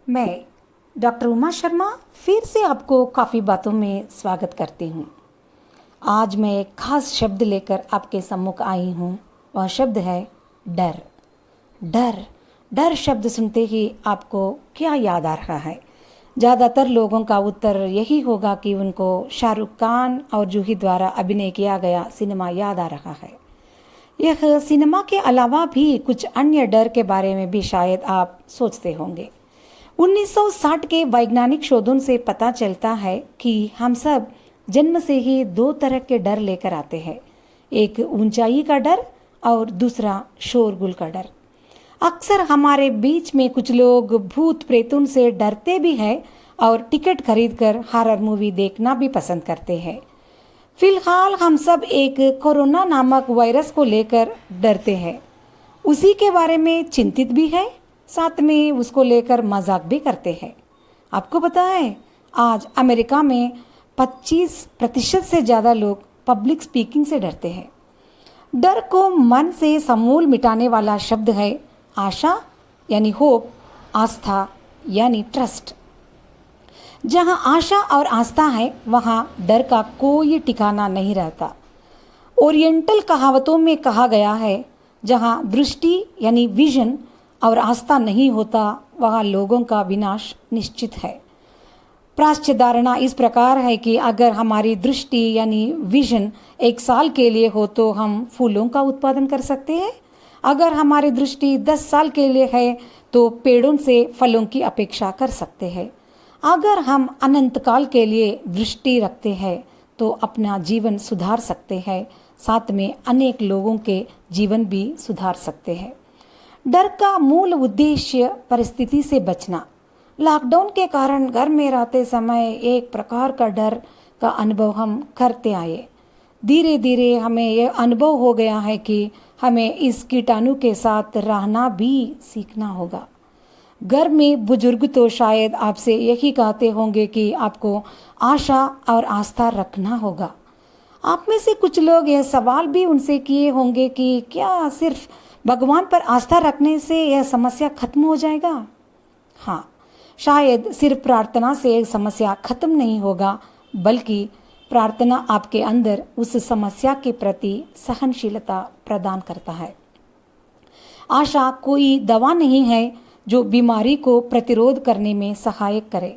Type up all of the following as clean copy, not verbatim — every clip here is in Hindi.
मैं डॉक्टर उमा शर्मा फिर से आपको काफ़ी बातों में स्वागत करती हूँ। आज मैं एक खास शब्द लेकर आपके सम्मुख आई हूँ। वह शब्द है डर। डर डर शब्द सुनते ही आपको क्या याद आ रहा है? ज़्यादातर लोगों का उत्तर यही होगा कि उनको शाहरुख खान और जूही द्वारा अभिनय किया गया सिनेमा याद आ रहा है। यह सिनेमा के अलावा भी कुछ अन्य डर के बारे में भी शायद आप सोचते होंगे। 1960 के वैज्ञानिक शोधों से पता चलता है कि हम सब जन्म से ही दो तरह के डर लेकर आते हैं, एक ऊंचाई का डर और दूसरा शोरगुल का डर। अक्सर हमारे बीच में कुछ लोग भूत प्रेतों से डरते भी हैं और टिकट खरीदकर हॉरर मूवी देखना भी पसंद करते हैं। फिलहाल हम सब एक कोरोना नामक वायरस को लेकर डरते हैं, उसी के बारे में चिंतित भी है, साथ में उसको लेकर मजाक भी करते हैं। आपको पता है, आज अमेरिका में 25% से ज़्यादा लोग पब्लिक स्पीकिंग से डरते हैं। डर को मन से समूल मिटाने वाला शब्द है आशा यानी होप, आस्था यानी ट्रस्ट। जहाँ आशा और आस्था है वहाँ डर का कोई ठिकाना नहीं रहता। ओरिएंटल कहावतों में कहा गया है, जहाँ दृष्टि यानी विजन और आस्था नहीं होता वहाँ लोगों का विनाश निश्चित है। प्राच्य धारणा इस प्रकार है कि अगर हमारी दृष्टि यानी विजन 1 साल के लिए हो तो हम फूलों का उत्पादन कर सकते हैं। अगर हमारी दृष्टि 10 साल के लिए है तो पेड़ों से फलों की अपेक्षा कर सकते हैं। अगर हम अनंत काल के लिए दृष्टि रखते हैं तो अपना जीवन सुधार सकते हैं, साथ में अनेक लोगों के जीवन भी सुधार सकते हैं। डर का मूल उद्देश्य परिस्थिति से बचना। लॉकडाउन के कारण घर में रहते समय एक प्रकार का डर का अनुभव हम करते आए। धीरे धीरे हमें यह अनुभव हो गया है कि हमें इस कीटाणु के साथ रहना भी सीखना होगा। घर में बुजुर्ग तो शायद आपसे यही कहते होंगे कि आपको आशा और आस्था रखना होगा। आप में से कुछ लोग यह सवाल भी उनसे किए होंगे कि क्या सिर्फ भगवान पर आस्था रखने से यह समस्या खत्म हो जाएगा? हाँ, शायद सिर्फ प्रार्थना से यह समस्या खत्म नहीं होगा, बल्कि प्रार्थना आपके अंदर उस समस्या के प्रति सहनशीलता प्रदान करता है। आशा कोई दवा नहीं है जो बीमारी को प्रतिरोध करने में सहायक करे।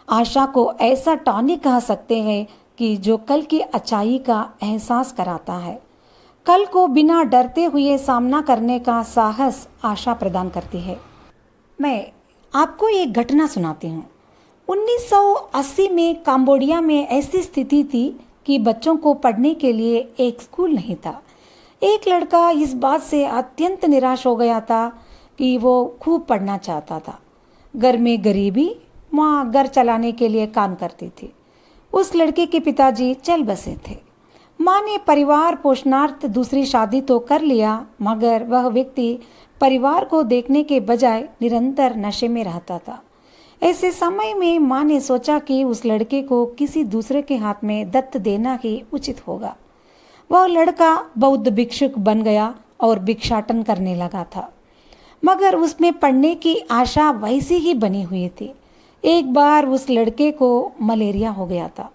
आशा को ऐसा टॉनिक कह सकते हैं कि जो कल की अच्छाई का एहसास कराता है। कल को बिना डरते हुए सामना करने का साहस आशा प्रदान करती है। मैं आपको एक घटना सुनाती हूँ। 1980 में कंबोडिया में ऐसी स्थिति थी कि बच्चों को पढ़ने के लिए एक स्कूल नहीं था। एक लड़का इस बात से अत्यंत निराश हो गया था कि वो खूब पढ़ना चाहता था। घर में गरीबी, माँ घर चलाने के लिए काम करती थी। उस लड़के के पिताजी चल बसे थे। माँ ने परिवार पोषणार्थ दूसरी शादी तो कर लिया, मगर वह व्यक्ति परिवार को देखने के बजाय निरंतर नशे में रहता था। ऐसे समय में माँ ने सोचा कि उस लड़के को किसी दूसरे के हाथ में दत्त देना ही उचित होगा। वह लड़का बौद्ध भिक्षुक बन गया और भिक्षाटन करने लगा था, मगर उसमें पढ़ने की आशा वैसी ही बनी हुई थी। एक बार उस लड़के को मलेरिया हो गया था।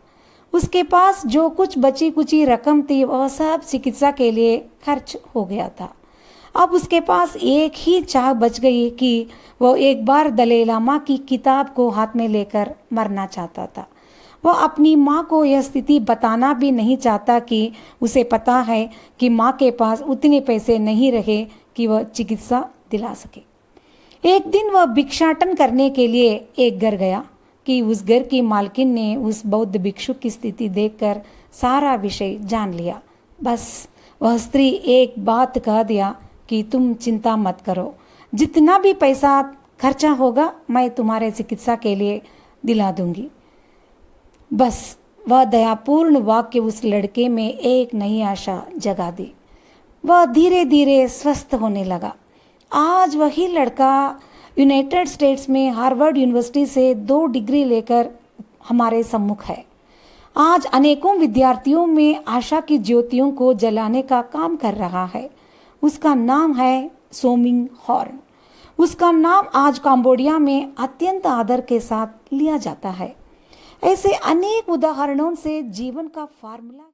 उसके पास जो कुछ बची कुची रकम थी वह सब चिकित्सा के लिए खर्च हो गया था। अब उसके पास एक ही चाह बच गई कि वह एक बार दलाई लामा की किताब को हाथ में लेकर मरना चाहता था। वह अपनी माँ को यह स्थिति बताना भी नहीं चाहता कि उसे पता है कि माँ के पास उतने पैसे नहीं रहे कि वह चिकित्सा दिला सके। एक दिन वह भिक्षाटन करने के लिए एक घर गया कि उस घर की मालकिन ने उस बौद्ध भिक्षुक की स्थिति देखकर सारा विषय जान लिया। बस वह स्त्री एक बात कह दिया कि तुम चिंता मत करो, जितना भी पैसा खर्चा होगा मैं तुम्हारे चिकित्सा के लिए दिला दूंगी। बस वह दयापूर्ण वाक्य उस लड़के में एक नई आशा जगा दी। वह धीरे धीरे स्वस्थ होने लगा। आज वही लड़का यूनाइटेड स्टेट्स में हार्वर्ड यूनिवर्सिटी से 2 डिग्री लेकर हमारे सम्मुख है। आज अनेकों विद्यार्थियों में आशा की ज्योतियों को जलाने का काम कर रहा है। उसका नाम है सोमिंग हॉर्न। उसका नाम आज कंबोडिया में अत्यंत आदर के साथ लिया जाता है। ऐसे अनेक उदाहरणों से जीवन का फार्मूला